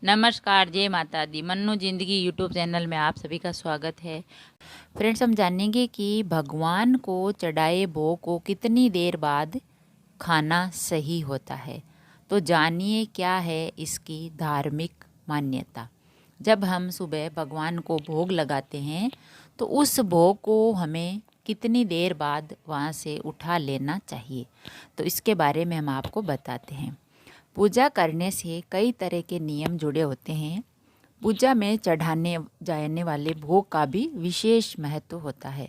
नमस्कार, जय माता दी। मन्नू ज़िंदगी यूट्यूब चैनल में आप सभी का स्वागत है। फ्रेंड्स, हम जानेंगे कि भगवान को चढ़ाए भोग को कितनी देर बाद खाना सही होता है। तो जानिए क्या है इसकी धार्मिक मान्यता। जब हम सुबह भगवान को भोग लगाते हैं तो उस भोग को हमें कितनी देर बाद वहाँ से उठा लेना चाहिए, तो इसके बारे में हम आपको बताते हैं। पूजा करने से कई तरह के नियम जुड़े होते हैं। पूजा में चढ़ाने जाने वाले भोग का भी विशेष महत्व होता है।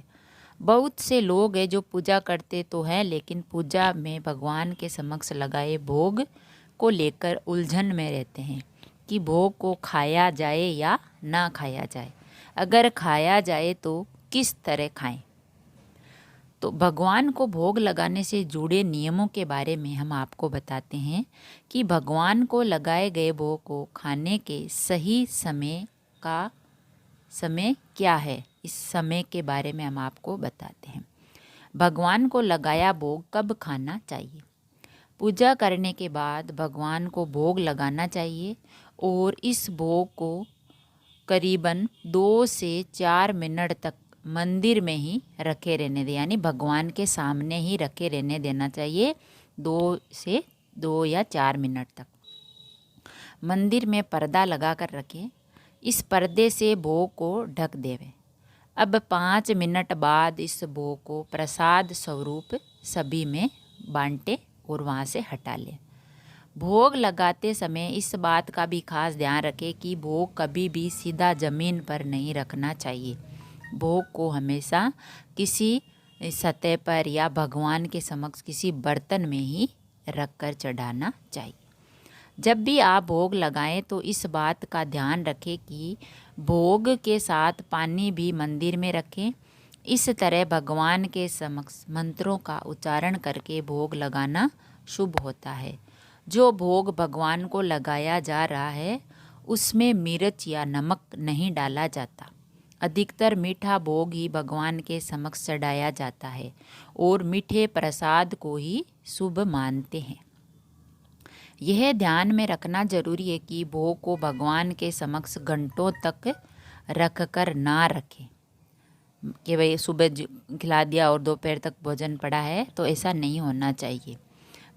बहुत से लोग हैं जो पूजा करते तो हैं, लेकिन पूजा में भगवान के समक्ष लगाए भोग को लेकर उलझन में रहते हैं कि भोग को खाया जाए या ना खाया जाए। अगर खाया जाए तो किस तरह खाएं। तो भगवान को भोग लगाने से जुड़े नियमों के बारे में हम आपको बताते हैं कि भगवान को लगाए गए भोग को खाने के सही समय क्या है। इस समय के बारे में हम आपको बताते हैं। भगवान को लगाया भोग कब खाना चाहिए। पूजा करने के बाद भगवान को भोग लगाना चाहिए और इस भोग को करीबन 2 से 4 मिनट तक मंदिर में ही रखे रहने दें, यानी भगवान के सामने ही रखे रहने देना चाहिए 2 या 4 मिनट तक। मंदिर में पर्दा लगा कर रखें। इस पर्दे से भोग को ढक देवें। अब 5 मिनट बाद इस भोग को प्रसाद स्वरूप सभी में बांटें और वहाँ से हटा लें। भोग लगाते समय इस बात का भी खास ध्यान रखें कि भोग कभी भी सीधा ज़मीन पर नहीं रखना चाहिए। भोग को हमेशा किसी सतह पर या भगवान के समक्ष किसी बर्तन में ही रखकर चढ़ाना चाहिए। जब भी आप भोग लगाएं तो इस बात का ध्यान रखें कि भोग के साथ पानी भी मंदिर में रखें। इस तरह भगवान के समक्ष मंत्रों का उच्चारण करके भोग लगाना शुभ होता है। जो भोग भगवान को लगाया जा रहा है उसमें मिर्च या नमक नहीं डाला जाता। अधिकतर मीठा भोग ही भगवान के समक्ष चढ़ाया जाता है और मीठे प्रसाद को ही शुभ मानते हैं। यह ध्यान में रखना जरूरी है कि भोग को भगवान के समक्ष घंटों तक रखकर ना रखें कि भाई सुबह खिला दिया और दोपहर तक भोजन पड़ा है, तो ऐसा नहीं होना चाहिए।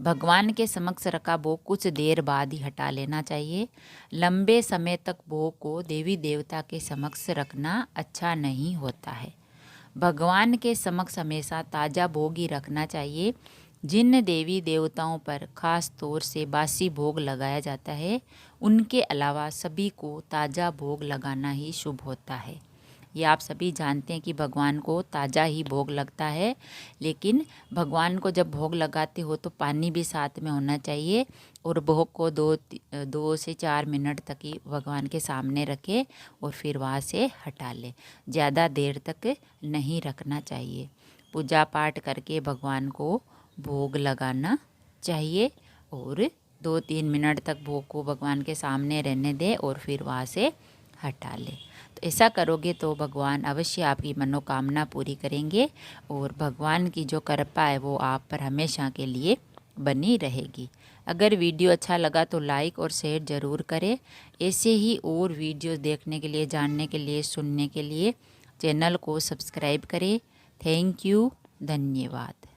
भगवान के समक्ष रखा भोग कुछ देर बाद ही हटा लेना चाहिए। लंबे समय तक भोग को देवी देवता के समक्ष रखना अच्छा नहीं होता है। भगवान के समक्ष हमेशा ताज़ा भोग ही रखना चाहिए। जिन देवी देवताओं पर खास तौर से बासी भोग लगाया जाता है, उनके अलावा सभी को ताज़ा भोग लगाना ही शुभ होता है। ये आप सभी जानते हैं कि भगवान को ताज़ा ही भोग लगता है, लेकिन भगवान को जब भोग लगाते हो तो पानी भी साथ में होना चाहिए और भोग को 2 से 4 मिनट तक ही भगवान के सामने रखें और फिर वहाँ से हटा लें। ज़्यादा देर तक नहीं रखना चाहिए। पूजा पाठ करके भगवान को भोग लगाना चाहिए और 2-3 मिनट तक भोग को भगवान के सामने रहने दें और फिर वहाँ से हटा लें। तो ऐसा करोगे तो भगवान अवश्य आपकी मनोकामना पूरी करेंगे और भगवान की जो कृपा है वो आप पर हमेशा के लिए बनी रहेगी। अगर वीडियो अच्छा लगा तो लाइक और शेयर ज़रूर करें। ऐसे ही और वीडियोस देखने के लिए, जानने के लिए, सुनने के लिए चैनल को सब्सक्राइब करें। थैंक यू, धन्यवाद।